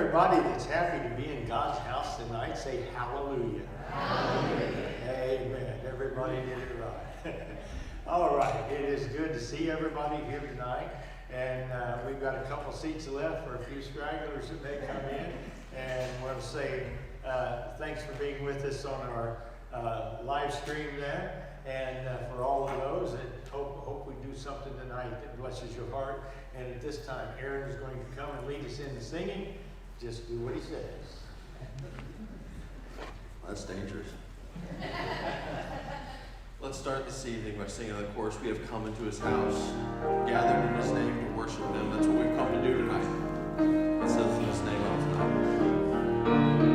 Everybody that's happy to be in God's house tonight, say hallelujah. Hallelujah. Amen. Everybody did it right. All right. It is good to see everybody here tonight. And we've got a couple seats left for a few stragglers that may come in. And I want to say thanks for being with us on our live stream there. And for all of those that hope we do something tonight that blesses your heart. And at this time, Aaron is going to come and lead us in the singing. Just do what he says. That's dangerous. Let's start this evening by singing the chorus. We have come into his house, gathered in his name to worship him. That's what we've come to do tonight. It says in his name on top. Thank you.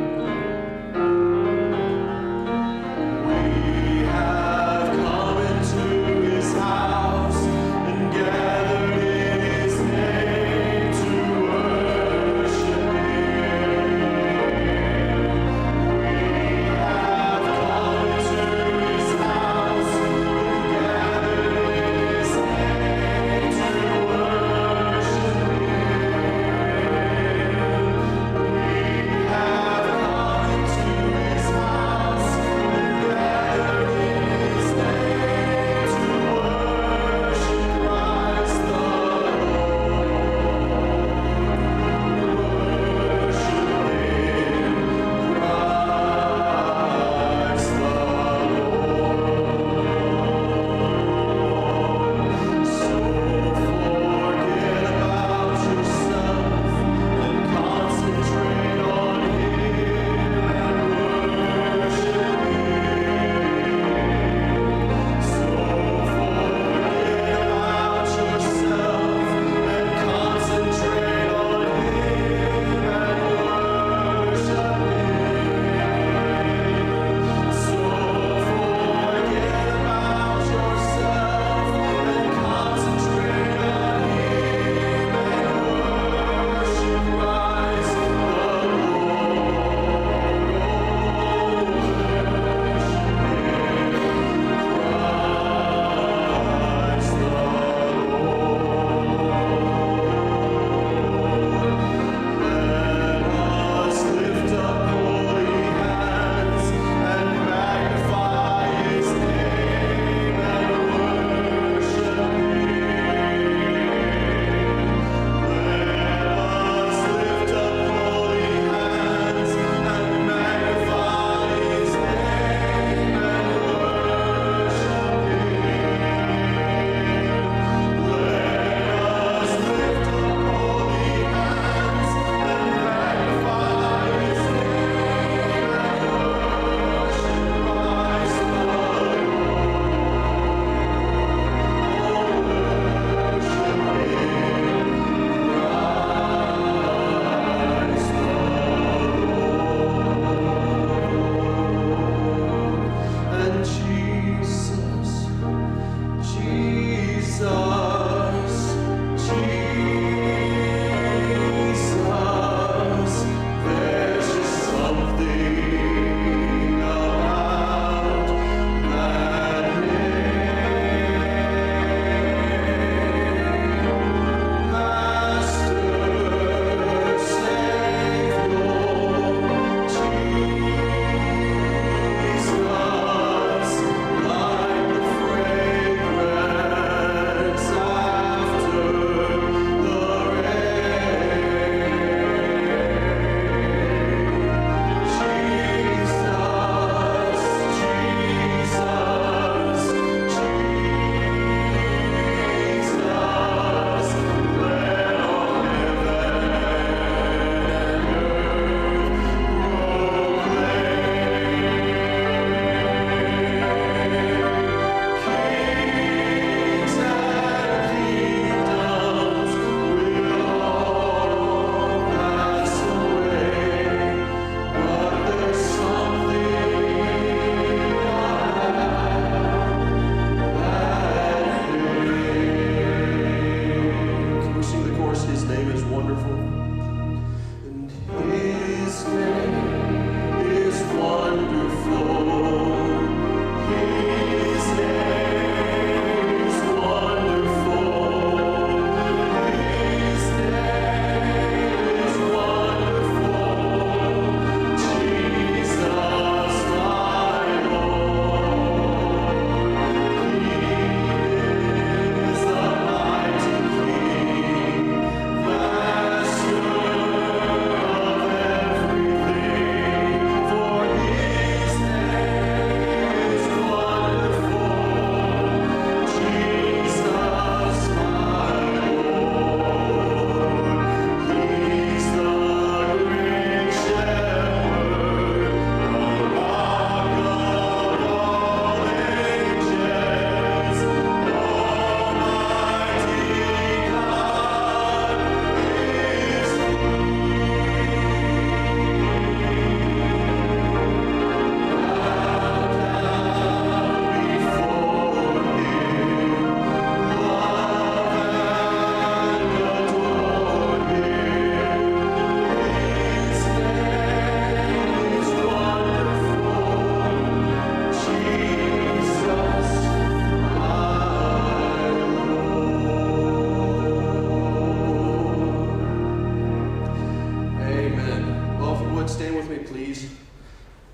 would stand with me, please.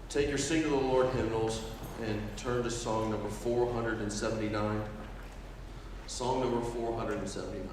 Take your Sing to the Lord hymnals and turn to song number 479. Song number 479.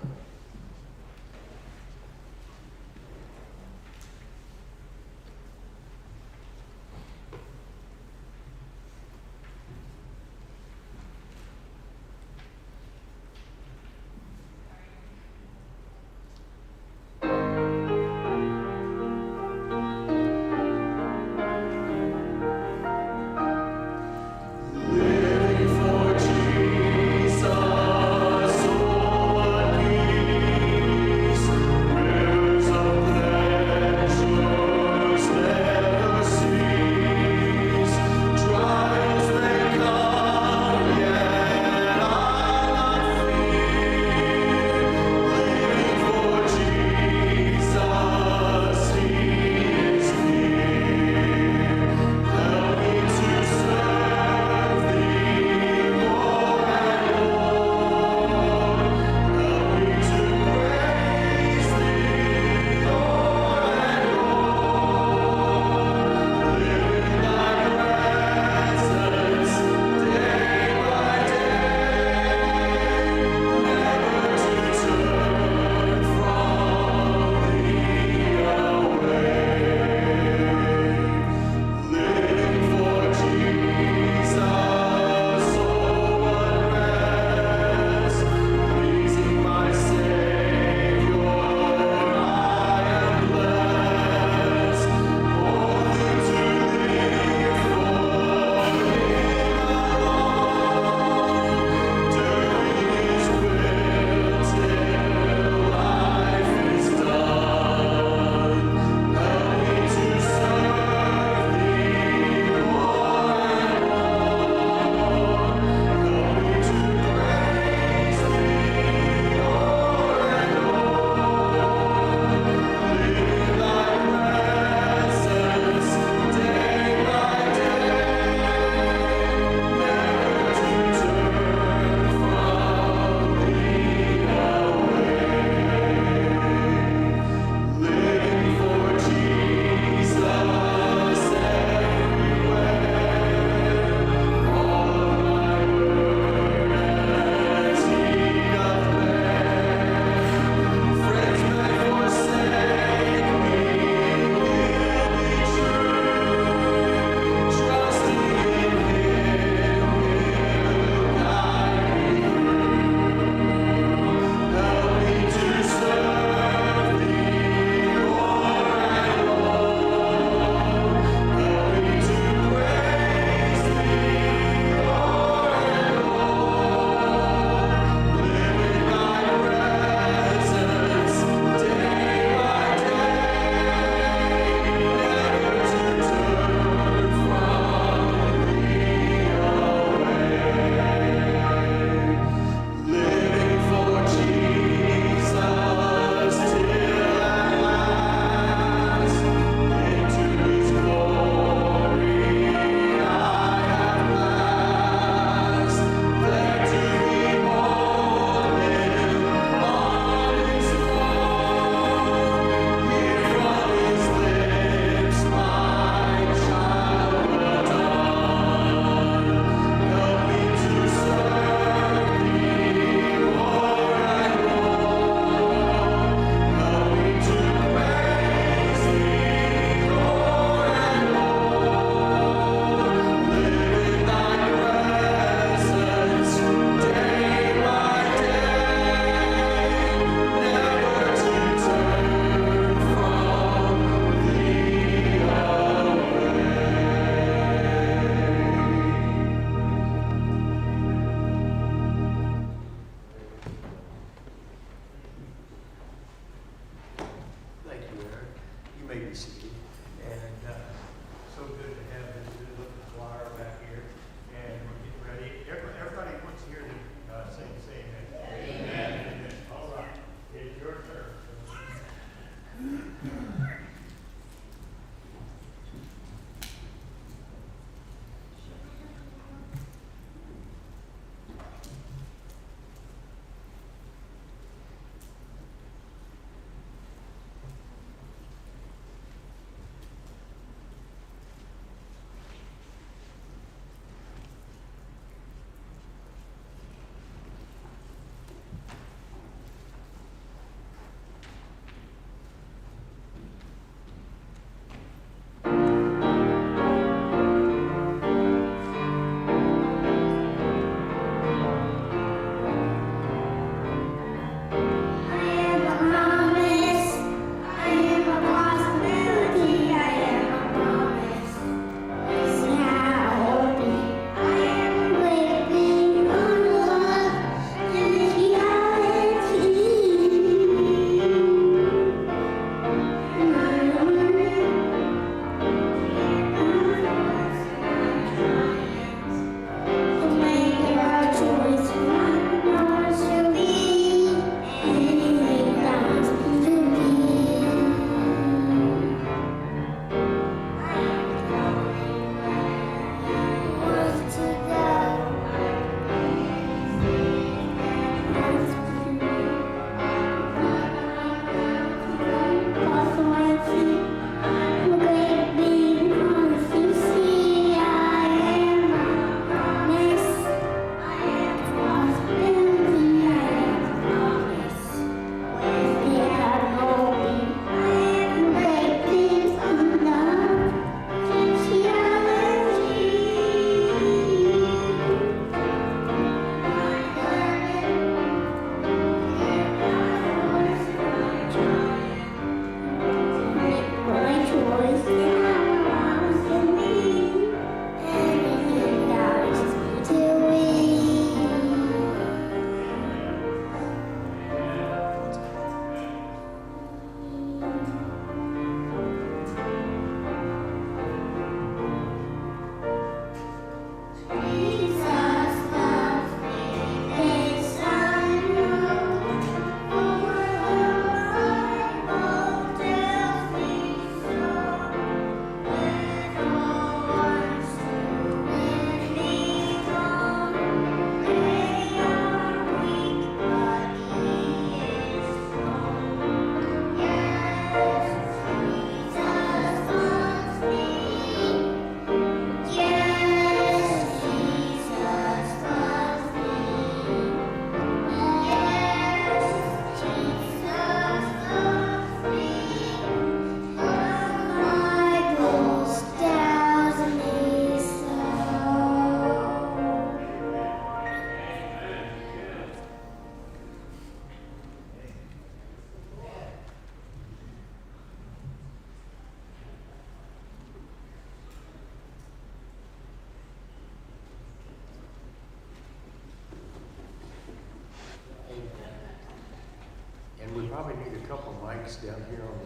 couple mics down here on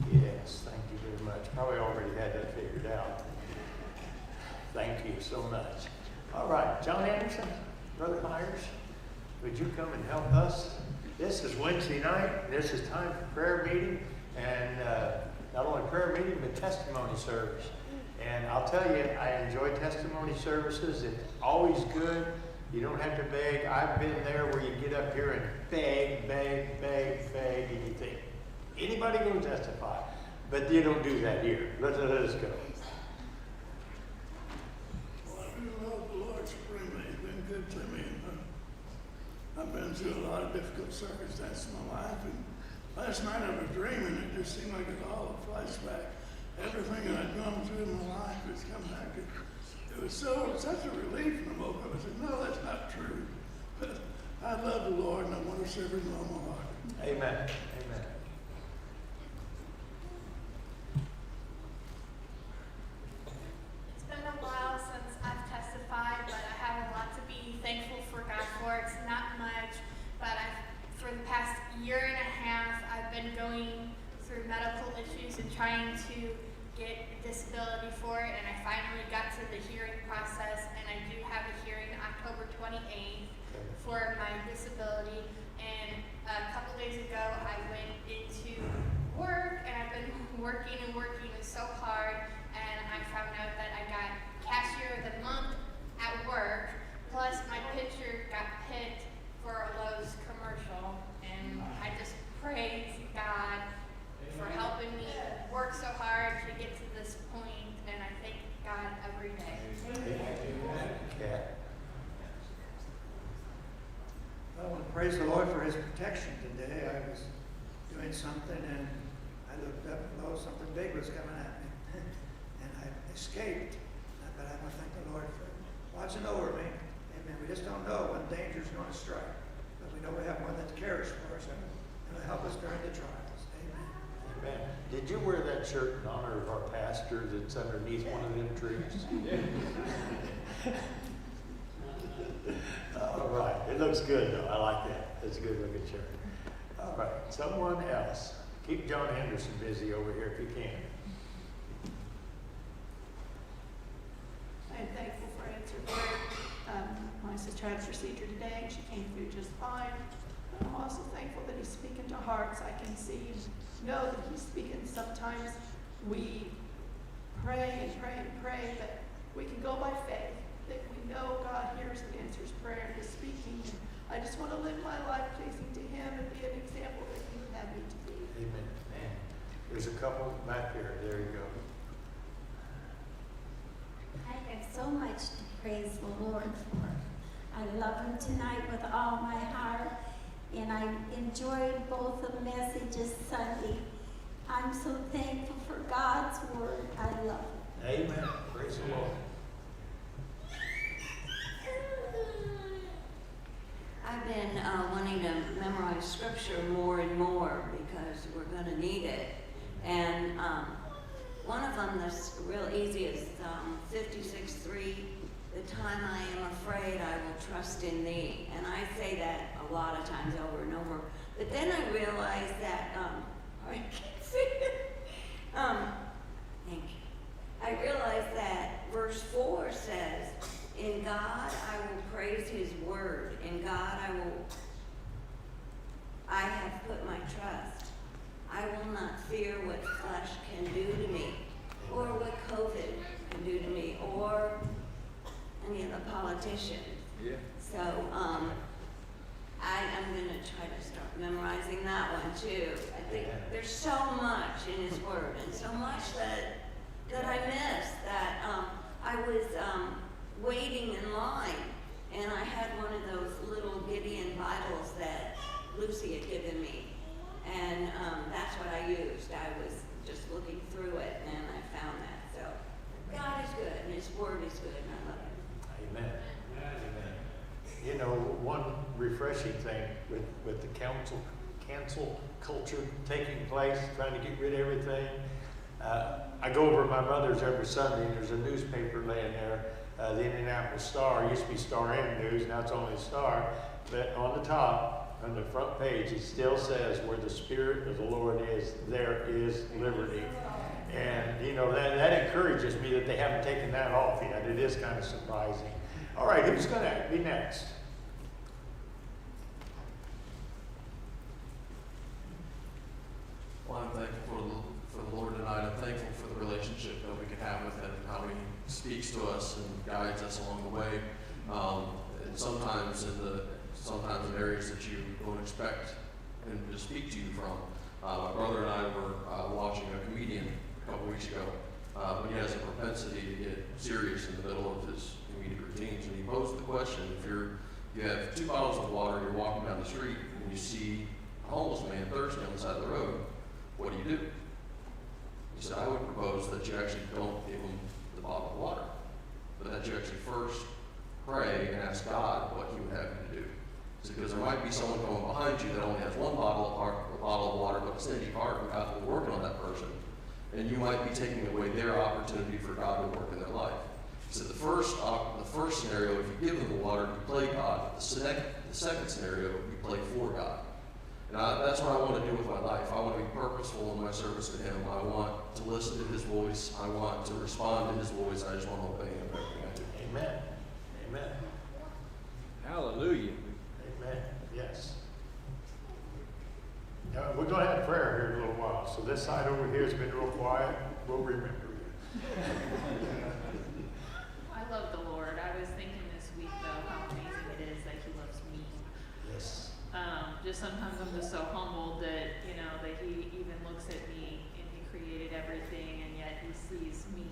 the, yes, thank you very much. Probably already had that figured out. Thank you so much. All right, John Anderson, Brother Myers, would you come and help us? This is Wednesday night. This is time for prayer meeting, and not only prayer meeting, but testimony service. And I'll tell you, I enjoy testimony services. It's always good. You don't have to beg. I've been there where you get up here and beg, and you think, anybody going to testify? But you don't do that here. Let us go. Well, I do love the Lord supremely. He's been good to me. I've been through a lot of difficult circumstances in my life. And last night I was dreaming. It just seemed like it all a flashback. Everything that I'd gone through in my life has come back. It was such a relief when I woke up. I said, no, that's not true. But I love the Lord, and I want to serve Him with all my heart. Amen. Amen. It's been a while since I've testified, but I have a lot to be thankful for God for. It's not much, but for the past year and a half, I've been going through medical issues and trying to get a disability for it, and I finally got to the hearing process, and I do have a hearing October 28th for my disability. And a couple days ago, I went into work, and I've been working so hard, and I found out that I got cashier of the month at work, plus my picture got picked for a Lowe's commercial, and I just praise God for helping me work so hard to get to this point, and I thank God every day. Cat. Well, I want to praise the Lord for His protection today. I was doing something and I looked up and lo, something big was coming at me. And I escaped. But I want to thank the Lord for watching over me. Amen. We just don't know when danger is going to strike. But we know we have one that cares for us and will help us during the trials. Amen. Amen. Did you wear that shirt in honor of our pastor that's underneath one of them trees? All right. It looks good, though. I like that. It's a good looking shirt. All right. Someone else. Keep John Henderson busy over here if you can. I'm thankful for answered prayer. My sister had a procedure today and she came through just fine. But I'm also thankful that He's speaking to hearts. I can see and know that He's speaking. Sometimes we pray, but we can go by faith. That we know God hears and answers prayer and is speaking. And I just want to live my life pleasing to Him and be an example that He would have me to be. Amen. There's a couple back there. There you go. I have so much to praise the Lord for. I love Him tonight with all my heart, and I enjoyed both the messages Sunday. I'm so thankful for God's Word. I love it. Amen. Praise the Lord. I've been wanting to memorize scripture more and more because we're going to need it. And one of them that's real easy is 56:3. The time I am afraid, I will trust in Thee. And I say that a lot of times over and over. But then I realized that, I can't see it. Thank you. I realized that verse 4 says, in God I will praise His word. In God I have put my trust. I will not fear what flesh can do to me, or what COVID can do to me, or any of the politicians. Yeah. So I'm going to try to start memorizing that one too. I think there's so much in His word, and so much that I missed. That I was waiting in line, and I had one of those little Gideon Bibles that Lucy had given me, and that's what I used. I was just looking through it, and I found that. So God is good, and His word is good, and I love it. Amen. Amen. You know, one refreshing thing with the cancel culture taking place, trying to get rid of everything. I go over to my mother's every Sunday, and there's a newspaper laying there, the Indianapolis Star. It used to be Star and News, now it's only Star. But on the top, on the front page, it still says, where the Spirit of the Lord is, there is liberty. And, you know, that encourages me that they haven't taken that off yet. It is kind of surprising. All right, who's going to be next? Well, I'm thankful for the Lord tonight. I'm thankful for the relationship that we can have with Him, how He speaks to us and guides us along the way. And sometimes in areas that you don't expect Him to speak to you from. My brother and I were watching a comedian a couple weeks ago, but he has a propensity to get serious in the middle of his comedic routines. And he posed the question: if you have 2 bottles of water, you're walking down the street, and you see a homeless man thirsty on the side of the road, what do? He said, I would propose that you actually don't give him the bottle of water, but that you actually first pray and ask God what He would have you to do. He said, because there might be someone coming behind you that only has 1 bottle of water, but a stingy heart, and God's been working on that person. And you might be taking away their opportunity for God to work in their life. He said, the first scenario, if you give them the water, you play God. The second scenario, you play for God. And that's what I want to do with my life. I want to be purposeful in my service to Him. I want to listen to His voice. I want to respond to His voice. I just want to obey Him in everything I do. Amen. Amen. Hallelujah. Amen. Yes. Now, we're going to have prayer here in a little while. So this side over here has been real quiet. We'll remember you. I love the Lord. I was thinking this week, though, how amazing it is that He loves me. Yes. Just sometimes I'm just so humbled that, you know, that He even looks at me and He created everything, and yet He sees me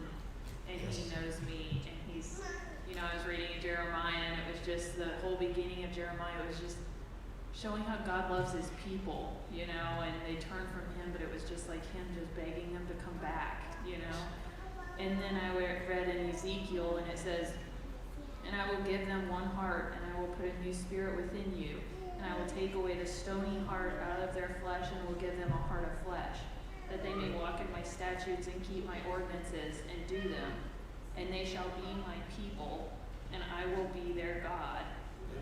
and Yes. He knows me, and He's, you know, I was reading in Jeremiah, and it was just the whole beginning of Jeremiah was just showing how God loves His people, you know, and they turned from Him, but it was just like Him just begging them to come back, you know. And then I read in Ezekiel, and it says, and I will give them one heart, and I will put a new spirit within you, and I will take away the stony heart out of their flesh, and will give them a heart of flesh, that they may walk in my statutes and keep my ordinances and do them, and they shall be my people, and I will be their God.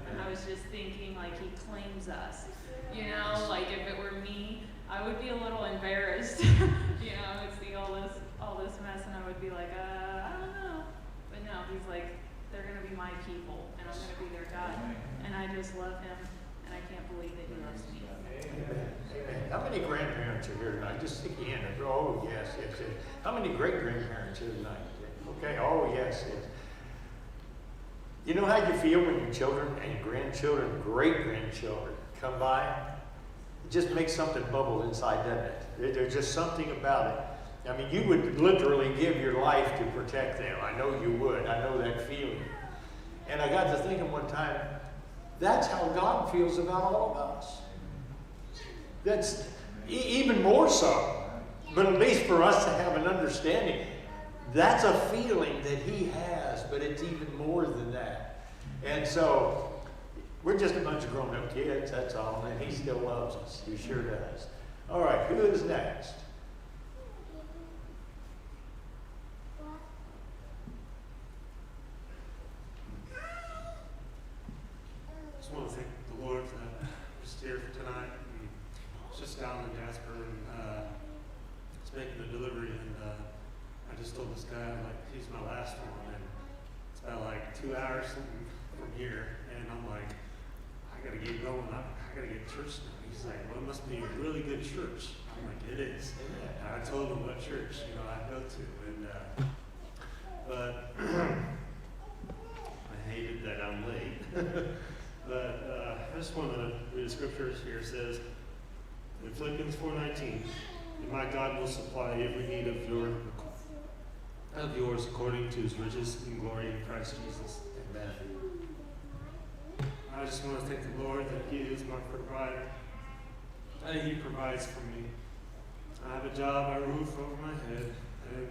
And I was just thinking, like, He claims us, you know, like if it were me, I would be a little embarrassed, you know, I would see all this mess, and I would be like, I don't know. But no, He's like, they're going to be my people, and I'm going to be their God. And I just love Him, and I can't believe that He loves me. Amen. Amen. How many grandparents are here tonight? Just stick your hand up. Oh, yes, yes, yes. How many great-grandparents here tonight? Okay, oh, yes, yes. You know how you feel when your children and grandchildren, great-grandchildren come by? It just makes something bubble inside, doesn't it? There's just something about it. I mean, you would literally give your life to protect them. I know you would. I know that feeling. And I got to thinking one time, that's how God feels about all of us. That's even more so. But at least for us to have an understanding, that's a feeling that He has, but it's even more than that. And so, we're just a bunch of grown-up kids, that's all, and He still loves us. He sure does. All right, who is next? I just want to thank the Lord that I'm just here for tonight. And just down in Jasper and was making a delivery, and I just told this guy, I'm like, he's my last one, and it's about like 2 hours from here, and I'm like, I gotta get going. I gotta get to church now. He's like, well, it must be a really good church. I'm like, it is. And I told him what church, you know, I go to, and but I hated that I'm late. But I just want to read the scriptures here. It says in Philippians 4:19, and my God will supply every need of yours according to His riches and glory in Christ Jesus. Amen. I just want to thank the Lord that He is my provider, and He provides for me. I have a job, a roof over my head, and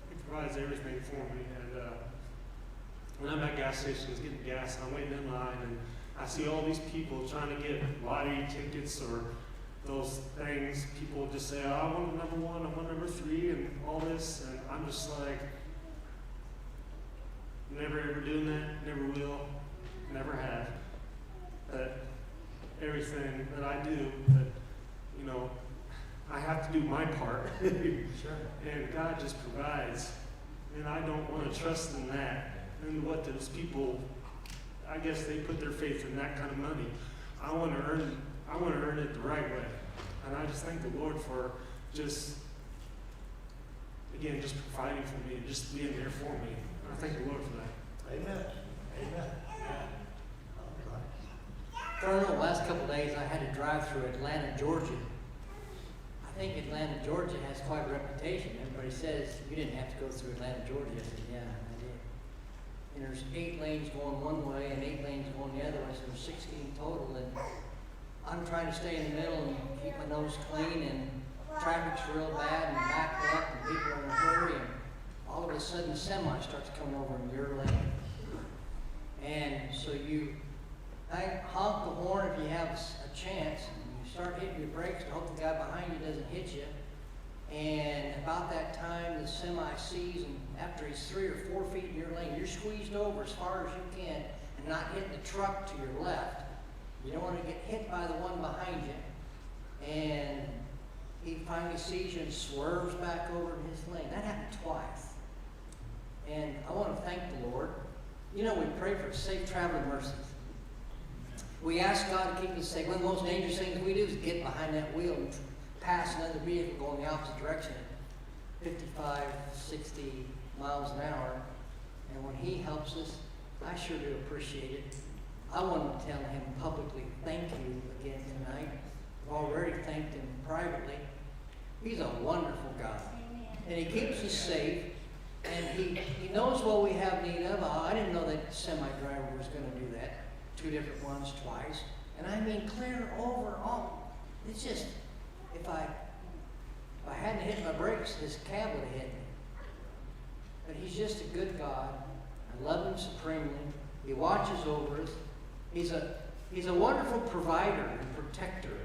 He provides everything for me. And when I'm at gas stations getting gas, I'm waiting in line, and I see all these people trying to get lottery tickets or those things. People just say, oh, I want number 1, I want number 3, and all this, and I'm just like, never ever doing that, never will, never have. But everything that I do, but, you know, I have to do my part. And God just provides. And I don't want to trust in that and what those people, I guess they put their faith in that kind of money. I want to earn it the right way. And I just thank the Lord for just providing for me and just being there for me. I thank the Lord for that. Amen. Amen. All right. During the last couple of days, I had to drive through Atlanta, Georgia. I think Atlanta, Georgia has quite a reputation. Everybody says, you didn't have to go through Atlanta, Georgia. I said, yeah, I did. And there's 8 lanes going one way and 8 lanes going the other way, so there's 16 total. And I'm trying to stay in the middle and keep my nose clean, and traffic's real bad and backed up and people are in a hurry, and all of a sudden a semi starts coming over in your lane. And so you honk the horn if you have a chance, and you start hitting your brakes to hope the guy behind you doesn't hit you. And about that time, the semi sees, and after he's 3 or 4 feet in your lane, you're squeezed over as far as you can and not hitting the truck to your left. You don't want to get hit by the one behind you. And he finally sees you and swerves back over in his lane. That happened twice. And I want to thank the Lord. You know, we pray for safe traveling mercies. We ask God to keep us safe. One of the most dangerous things we do is get behind that wheel and pass another vehicle going the opposite direction at 55, 60 miles an hour. And when he helps us, I sure do appreciate it. I want to tell him publicly, thank you again tonight. I've already thanked him privately. He's a wonderful God. And he keeps us safe. And he knows what we have need of. I didn't know that semi-driver was going to do that. 2 different ones twice. And I mean clear over all. It's just, if I hadn't hit my brakes, this cab would have hit me. But he's just a good God. I love him supremely. He watches over us. He's a wonderful provider and protector.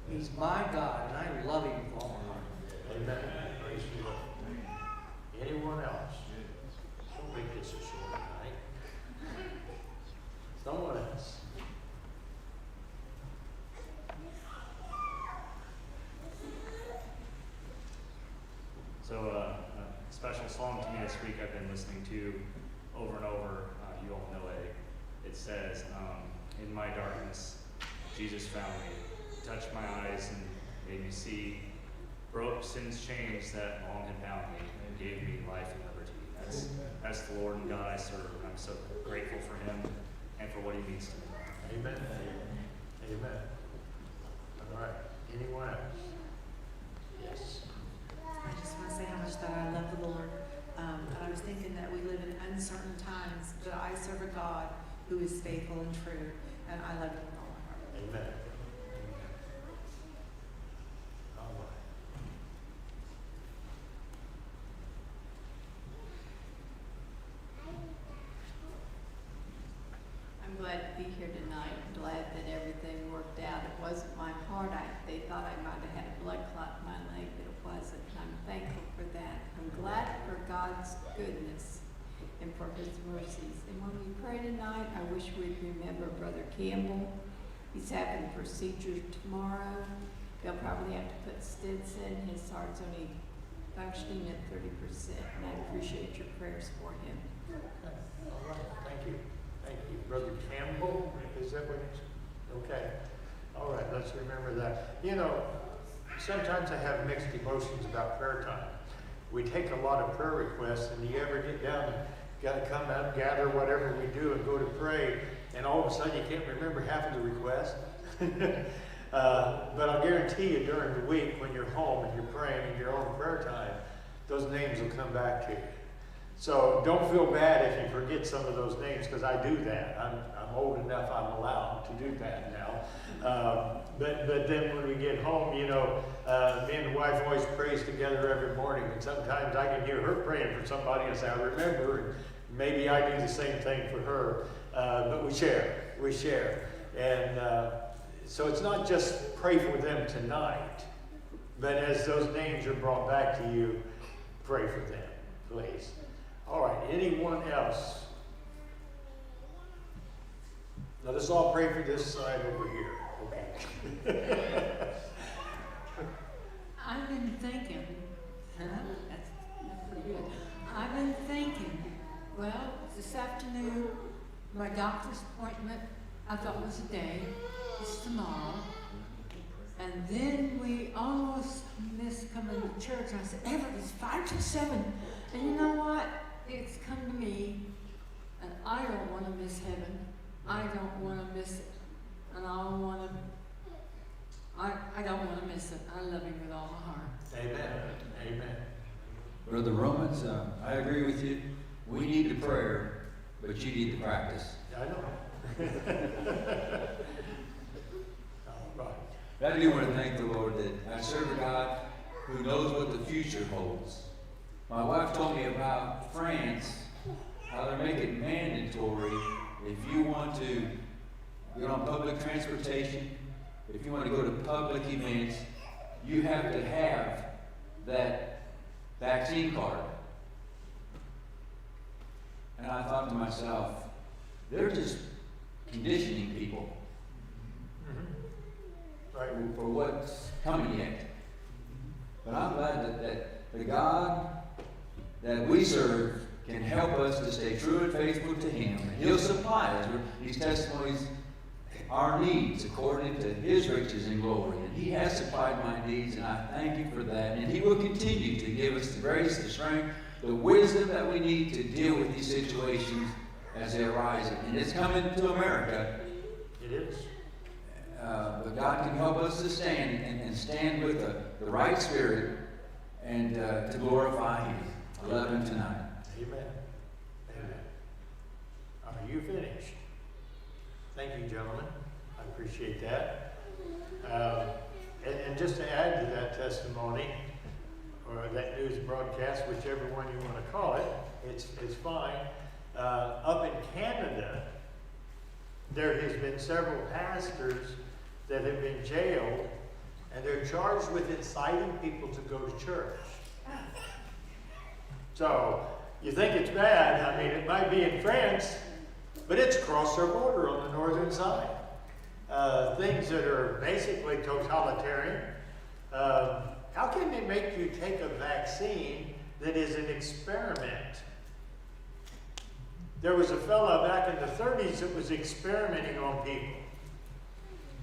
He's my God, and I love him with all my heart. Amen. Praise the Lord. Anyone else? Don't make this a short night. Someone else. So a special song to me this week I've been listening to over and over. You all know it. It says, in my darkness, Jesus found me, touched my eyes and made me see, broke sin's chains that long had bound me, and gave me life and liberty. That's the Lord and God I serve, and I'm so grateful for him and for what he means to me. Amen. Amen. All right. Anyone else? Yes. I just want to say how much that I love the Lord. And I was thinking that we live in uncertain times, but I serve a God who is faithful and true, and I love him with all my heart. Amen. All right. I'm glad to be here tonight. I'm glad that everything worked out. It wasn't my part. They thought I might have had a blood clot in my leg, but it wasn't. And I'm thankful for that. I'm glad for God's goodness and for his mercies. And when we pray tonight, I wish we'd remember Brother Campbell. He's having a procedure tomorrow. They'll probably have to put stents in. His heart's only functioning at 30%. And I appreciate your prayers for him. Okay. All right. Thank you. Thank you. Brother Campbell, is that what it's? Okay. All right, let's remember that. You know, sometimes I have mixed emotions about prayer time. We take a lot of prayer requests, and you ever get down and got to come up, gather whatever we do and go to pray, and all of a sudden you can't remember half of the request. But I'll guarantee you during the week when you're home and you're praying in your own prayer time, those names will come back to you. So don't feel bad if you forget some of those names, because I do that. I'm old enough, I'm allowed to do that now. But then when we get home, you know, me and the wife always prays together every morning, and sometimes I can hear her praying for somebody and say, I remember, and maybe I do the same thing for her. But we share. And so it's not just pray for them tonight, but as those names are brought back to you, pray for them, please. All right, anyone else? Let us all pray for this side over here. Okay. I've been thinking, that's pretty good. I've been thinking, well, this afternoon, my doctor's appointment, I thought was a day, it's tomorrow. And then we almost missed coming to church. And I said, Everett, it's 5 to 7. And you know what? It's come to me, and I don't want to miss heaven. I don't want to miss it. And I don't want to miss it. I love him with all my heart. Amen. Amen. Brother Romans, I agree with you. We need the prayer, but you need the practice. I know. All right. I do want to thank the Lord that I serve a God who knows what the future holds. My wife told me about France, how they're making mandatory if you want to get on public transportation, if you want to go to public events, you have to have that vaccine card. And I thought to myself, they're just conditioning people Right. for what's coming yet. But I'm glad that the God that we serve can help us to stay true and faithful to Him. And He'll supply us with these testimonies, our needs, according to His riches and glory. And He has supplied my needs, and I thank you for that. And He will continue to give us the grace, the strength, the wisdom that we need to deal with these situations as they arise. And it's coming to America. It is. But God can help us to stand and stand with the right spirit and to glorify Him. I love Him tonight. Amen. Amen. Are you finished? Thank you, gentlemen. I appreciate that. And just to add to that testimony, or that news broadcast, whichever one you want to call it, it's fine. Up in Canada, there has been several pastors that have been jailed, and they're charged with inciting people to go to church. So, you think it's bad. I mean, it might be in France, but it's across our border on the northern side. Things that are basically totalitarian. How can they make you take a vaccine that is an experiment? There was a fellow back in the 30s that was experimenting on people.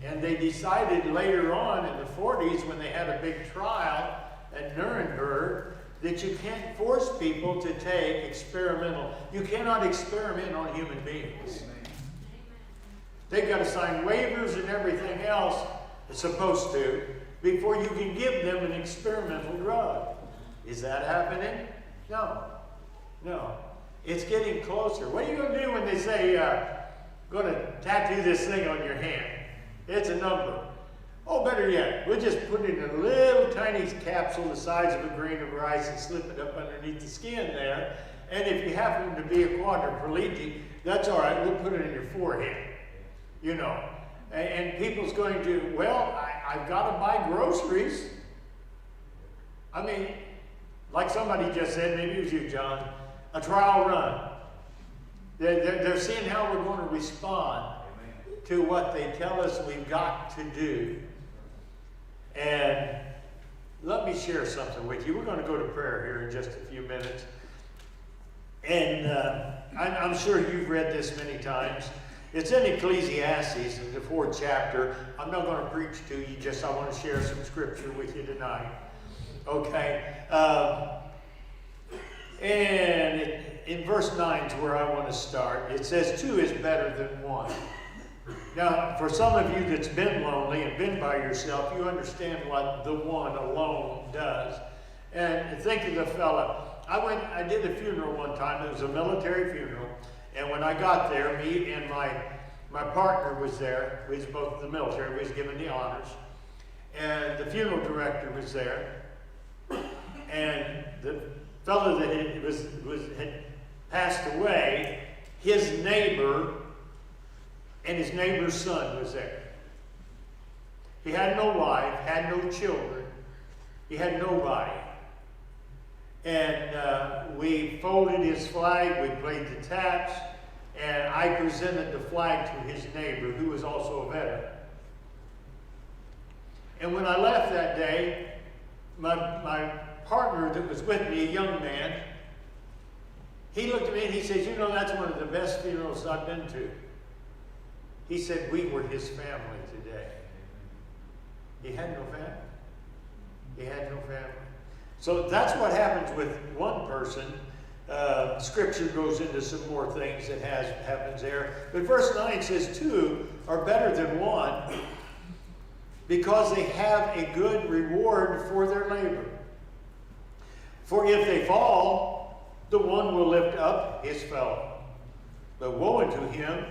And they decided later on in the 40s, when they had a big trial at Nuremberg, that you can't force people to take experimental. You cannot experiment on human beings. They've got to sign waivers and everything else, they're supposed to, before you can give them an experimental drug. Is that happening? No. No. It's getting closer. What are you going to do when they say, going to tattoo this thing on your hand? It's a number. Oh, better yet, we'll just put it in a little tiny capsule the size of a grain of rice and slip it up underneath the skin there. And if you happen to be a quadriplegic, that's all right. We'll put it in your forehead. You know. And people's going to, well, I've got to buy groceries. I mean, like somebody just said, maybe it was you, John, a trial run. They're seeing how we're going to respond to what they tell us we've got to do. And let me share something with you. We're going to go to prayer here in just a few minutes. And I'm sure you've read this many times. It's in Ecclesiastes, in the 4th chapter. I'm not going to preach to you, just I want to share some scripture with you tonight. Okay? And in verse 9 is where I want to start. It says, 2 is better than 1. Now, for some of you that's been lonely and been by yourself, you understand what the one alone does. And think of the fella. I did a funeral one time. It was a military funeral. And when I got there, me and my partner was there. We was both in the military. We was given the honors. And the funeral director was there. And the fellow that had passed away, his neighbor and his neighbor's son was there. He had no wife, had no children. He had nobody. And we folded his flag, we played the taps, and I presented the flag to his neighbor, who was also a veteran. And when I left that day, my partner that was with me, a young man, he looked at me and he says, you know, that's one of the best funerals I've been to. He said, we were his family today. He had no family. He had no family. So that's what happens with one person. Scripture goes into some more things that happens there. But verse 9 says, two are better than one because they have a good reward for their labor. For if they fall, the one will lift up his fellow. But woe unto him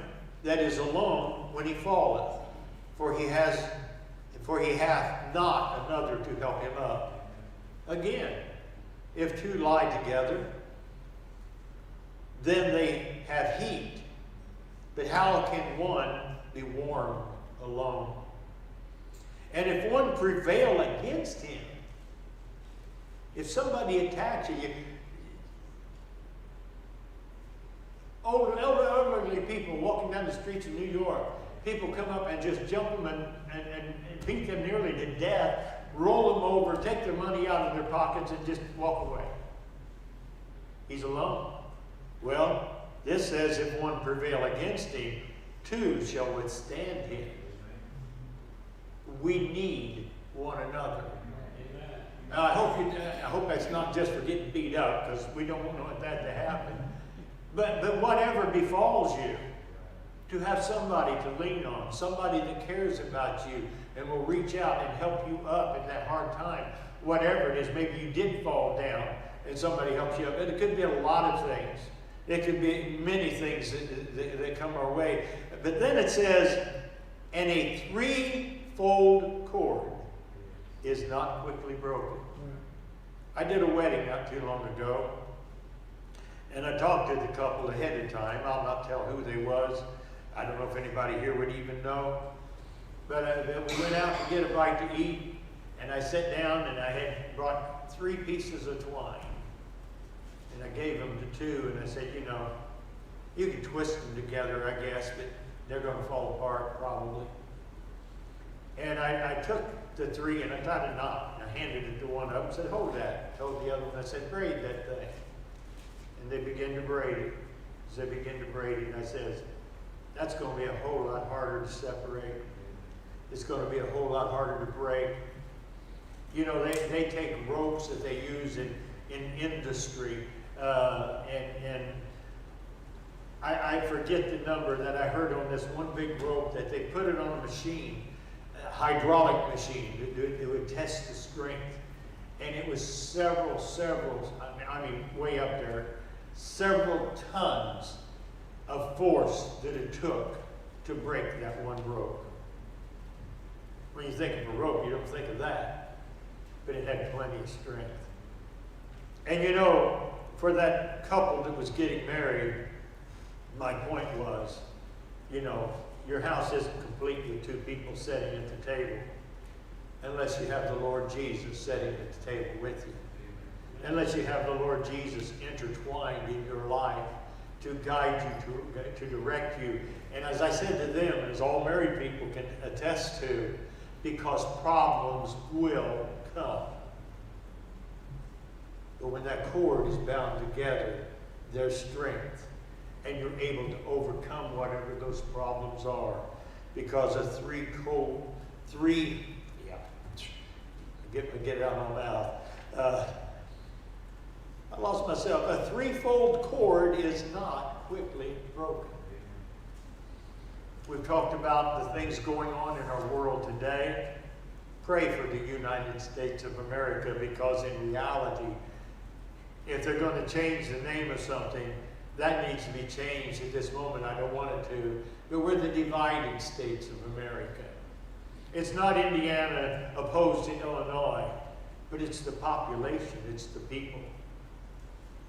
that is alone when he falleth, for he hath not another to help him up. Again, if two lie together, then they have heat. But how can one be warm alone? And if one prevail against him, if somebody attacks you, elderly people walking down the streets of New York, people come up and just jump them and beat them nearly to death, roll them over, take their money out of their pockets and just walk away. He's alone. Well, this says if one prevail against him, two shall withstand him. We need one another. Now, I hope that's not just for getting beat up, because we don't want that to happen. But whatever befalls you, to have somebody to lean on, somebody that cares about you and will reach out and help you up in that hard time, whatever it is. Maybe you did fall down and somebody helps you up. It could be a lot of things. It could be many things that come our way. But then it says, and a threefold cord is not quickly broken. I did a wedding not too long ago, and I talked to the couple ahead of time. I'll not tell who they was. I don't know if anybody here would even know. But we went out to get a bite to eat, and I sat down and I had brought 3 pieces of twine. And I gave them to 2, and I said, you know, you can twist them together, I guess, but they're going to fall apart probably. And I took the 3 and I tied a knot, and I handed it to one of them and said, hold that. I told the other one, I said, braid that thing. And they began to braid it. As they began to braid it, I said, that's going to be a whole lot harder to separate. It's going to be a whole lot harder to break. You know, they take ropes that they use in industry, and I forget the number that I heard on this one big rope that they put it on a machine, a hydraulic machine. It would test the strength. And it was several, I mean, way up there, several tons of force that it took to break that one rope. When you think of a rope, you don't think of that. But it had plenty of strength. And you know, for that couple that was getting married, my point was, you know, your house isn't complete with 2 people sitting at the table unless you have the Lord Jesus sitting at the table with you. Unless you have the Lord Jesus intertwined in your life to guide you, to direct you. And as I said to them, as all married people can attest to, because problems will come. But when that cord is bound together, there's strength. And you're able to overcome whatever those problems are. Because a get it out of my mouth. I lost myself. A threefold cord is not quickly broken. We've talked about the things going on in our world today. Pray for the United States of America, because in reality, if they're going to change the name of something, that needs to be changed at this moment. I don't want it to. But we're the dividing states of America. It's not Indiana opposed to Illinois, but it's the population, it's the people.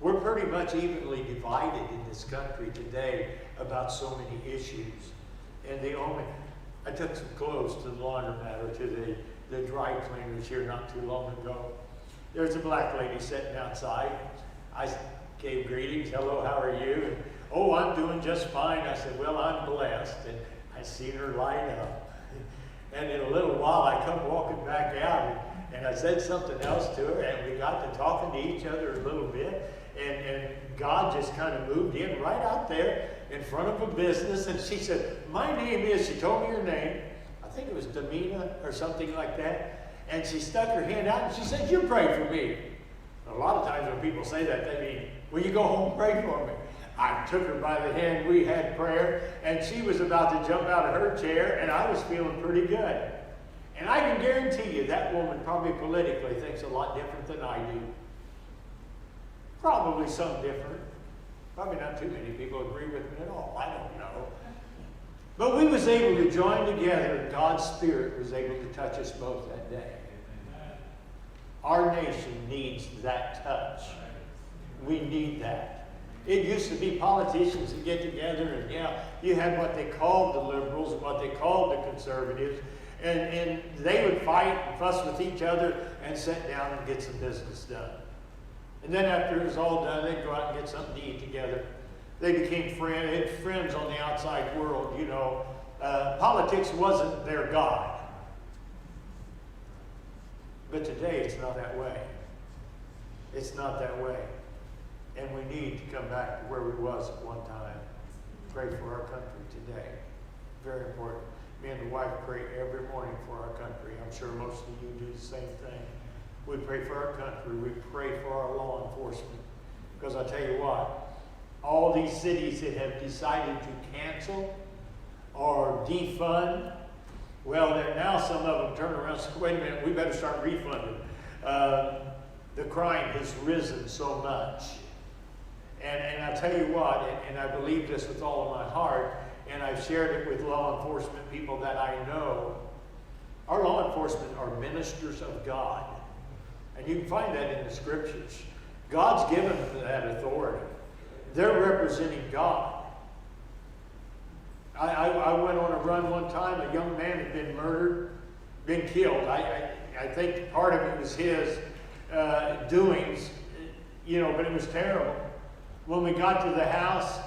We're pretty much evenly divided in this country today about so many issues. And I took some clothes to the laundromat, or to the dry cleaners here not too long ago. There's a black lady sitting outside. I gave greetings, hello, how are you? And, oh, I'm doing just fine. I said, well, I'm blessed. And I seen her light up. And in a little while, I come walking back out, and I said something else to her, and we got to talking to each other a little bit. And God just kind of moved in right out there in front of a business. And she said, my name is, she told me her name. I think it was Damina or something like that. And she stuck her hand out and she said, you pray for me. A lot of times when people say that, they mean, will you go home and pray for me? I took her by the hand, we had prayer, and she was about to jump out of her chair, and I was feeling pretty good. And I can guarantee you that woman probably politically thinks a lot different than I do. Probably some different. Probably not too many people agree with me at all. I don't know. But we was able to join together, and God's Spirit was able to touch us both that day. Our nation needs that touch. We need that. It used to be politicians that get together, and yeah, you had what they called the liberals and what they called the conservatives, and they would fight and fuss with each other and sit down and get some business done. And then after it was all done, they'd go out and get something to eat together. They became friends on the outside world, you know. Politics wasn't their God. But today it's not that way. It's not that way. And we need to come back to where we was at one time. Pray for our country today. Very important. Me and the wife pray every morning for our country. I'm sure most of you do the same thing. We pray for our country. We pray for our law enforcement. Because I tell you what, all these cities that have decided to cancel or defund, well, now some of them turn around and say, wait a minute, we better start refunding. The crime has risen so much. And I tell you what, and I believe this with all of my heart, and I've shared it with law enforcement people that I know, our law enforcement are ministers of God. And you can find that in the scriptures. God's given them that authority. They're representing God. I went on a run one time. A young man had been murdered, been killed. I think part of it was his doings, you know, but it was terrible. When we got to the house,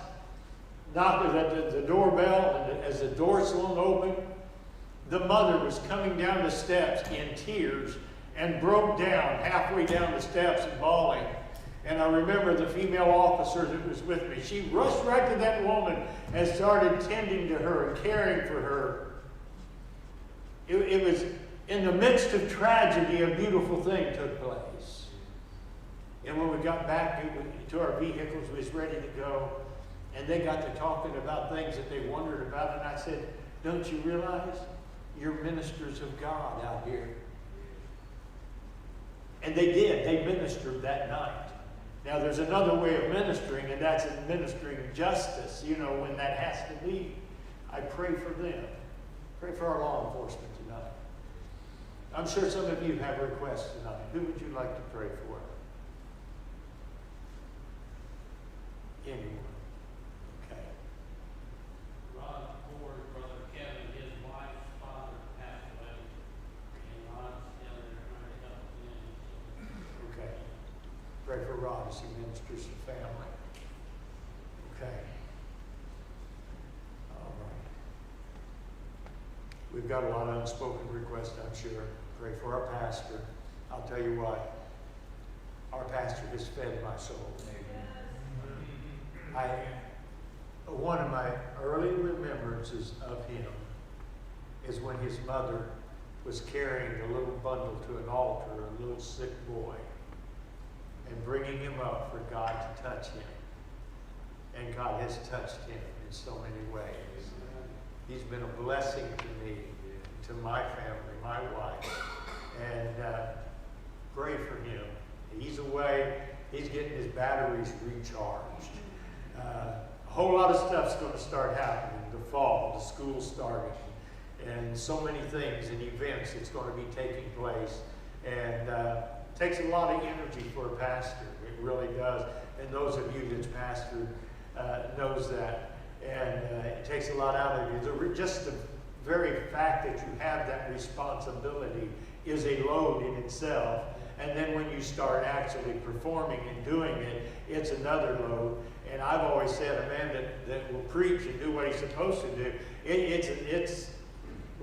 knocked at the doorbell, and as the door swung open, the mother was coming down the steps in tears and broke down halfway down the steps and bawling. And I remember the female officer that was with me. She rushed right to that woman and started tending to her and caring for her. It was in the midst of tragedy, a beautiful thing took place. And when we got back to our vehicles, we was ready to go. And they got to talking about things that they wondered about. And I said, don't you realize you're ministers of God out here? And they did. They ministered that night. Now, there's another way of ministering, and that's administering justice, you know, when that has to be. I pray for them. Pray for our law enforcement tonight. I'm sure some of you have requests tonight. Who would you like to pray for? Anyone? Okay. Rod Ford, Brother Kevin, his wife's father passed away, and Rod's down there trying to help him. Okay. Pray for Rod as he ministers to family. Okay. All right. We've got a lot of unspoken requests, I'm sure. Pray for our pastor. I'll tell you what, our pastor has fed my soul. One of my early remembrances of him is when his mother was carrying a little bundle to an altar, a little sick boy, and bringing him up for God to touch him. And God has touched him in so many ways. He's been a blessing to me, to my family, my wife. And pray for him. He's away. He's getting his batteries recharged. A whole lot of stuff's going to start happening. The fall, the school's starting, and so many things and events that's going to be taking place. And it takes a lot of energy for a pastor. It really does. And those of you that's pastor knows that. And it takes a lot out of you. Just the very fact that you have that responsibility is a load in itself. And then when you start actually performing and doing it, it's another load. And I've always said a man that will preach and do what he's supposed to do, it's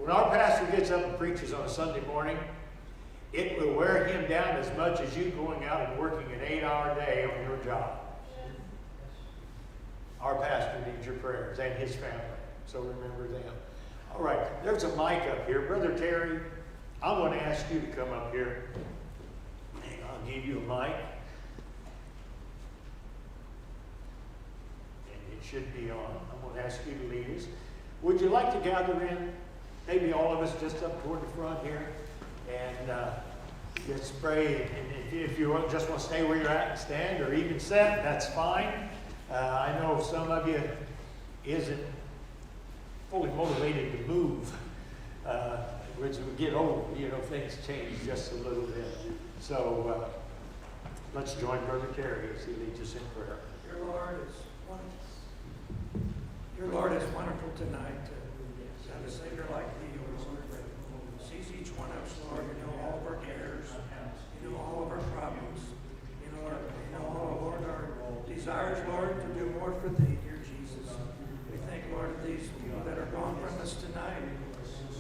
When our pastor gets up and preaches on a Sunday morning, it will wear him down as much as you going out and working an 8-hour day on your job. Our pastor needs your prayers and his family, so remember them. All right, there's a mic up here. Brother Terry, I want to ask you to come up here. And I'll give you a mic. And it should be on. I'm going to ask you to lead us. Would you like to gather in, maybe all of us just up toward the front here, and just pray? And if you just want to stay where you're at and stand, or even sit, that's fine. I know some of you isn't fully motivated to move. As we get older, things change just a little bit. So let's join Brother Terry as he leads us in prayer. Your Lord is wonderful tonight to have a Savior like thee, O Lord. Sees each one of us, Lord. You know all of our cares. You know all of our problems. You know all, Lord, our desires, Lord, to do more for thee, dear Jesus. We thank, Lord, of these people that are gone from us tonight.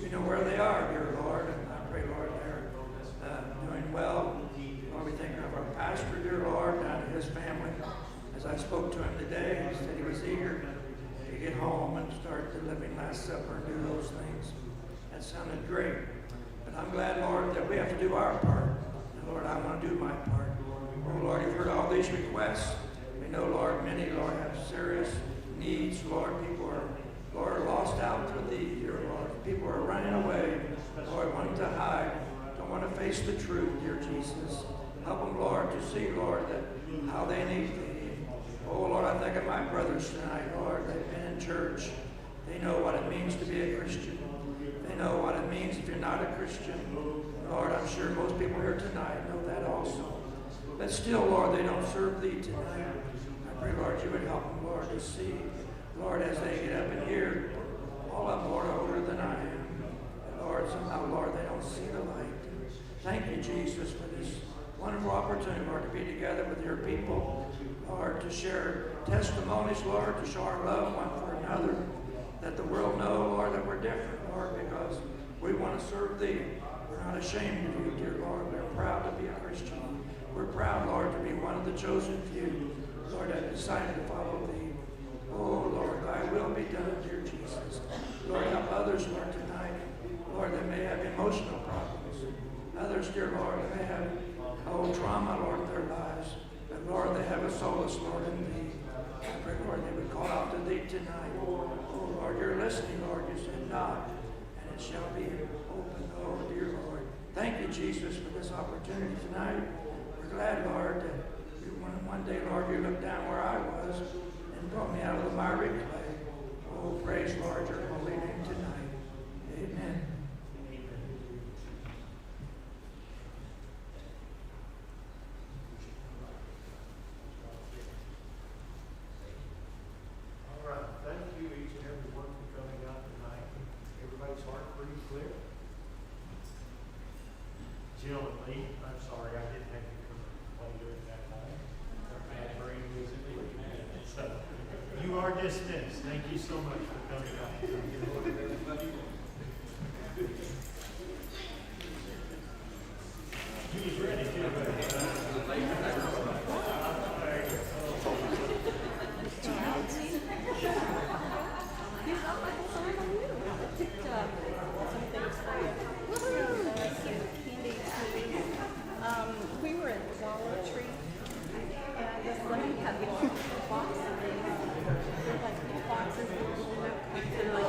You know where they are, dear Lord, and I pray, Lord, they're doing well. Lord, we thank you of our pastor, dear Lord, and his family. As I spoke to him today, he said he was eager to get home and start the living Last Supper and do those things. That sounded great. But I'm glad, Lord, that we have to do our part. And Lord, I want to do my part. Oh, Lord, you've heard all these requests. We know, Lord, many, Lord, have serious needs. Lord, people are, Lord, lost out to thee, dear Lord. People are running away, Lord, wanting to hide, don't want to face the truth, dear Jesus. Help them, Lord, to see, Lord, that how they need thee. Oh, Lord, I think of my brothers tonight, Lord. They've been in church. They know what it means to be a Christian. They know what it means if you're not a Christian. Lord, I'm sure most people here tonight know that also. But still, Lord, they don't serve thee tonight. I pray, Lord, you would help them, Lord, to see, Lord, as they get up in here, all of them, Lord, are older than I am. And Lord, somehow, Lord, they don't see the light. Thank you, Jesus, for this wonderful opportunity, Lord, to be together with your people, Lord, to share testimonies, Lord, to show our love one for another, that the world know, Lord, that we're different, Lord, because we want to serve thee. We're not ashamed of you, dear Lord. We're proud to be a Christian. We're proud, Lord, to be one of the chosen few, Lord, that decided to follow thee. Oh, Lord, thy will be done, dear Jesus. Lord, help others, Lord, tonight. Lord, that may have emotional problems. Others, dear Lord, that may have, trauma, Lord, in their lives. But, Lord, they have a solace, Lord, in thee. I pray, Lord, they would call out to thee tonight. Oh, Lord, you're listening, Lord. You said, knock, and it shall be open. Oh, dear Lord. Thank you, Jesus, for this opportunity tonight. We're glad, Lord, that one day, Lord, you looked down where I was and brought me out of the miry clay. Oh, praise, Lord, your holy name tonight. Amen. All right. Thank you, each and every one, for coming out tonight. Everybody's heart pretty clear. Jill and Lee, I'm sorry I didn't have you come play during that night. Our bad brain was in me. So, you are dismissed. Thank you so much for coming out. He's ready to. We were at Dollar Tree, and this lady had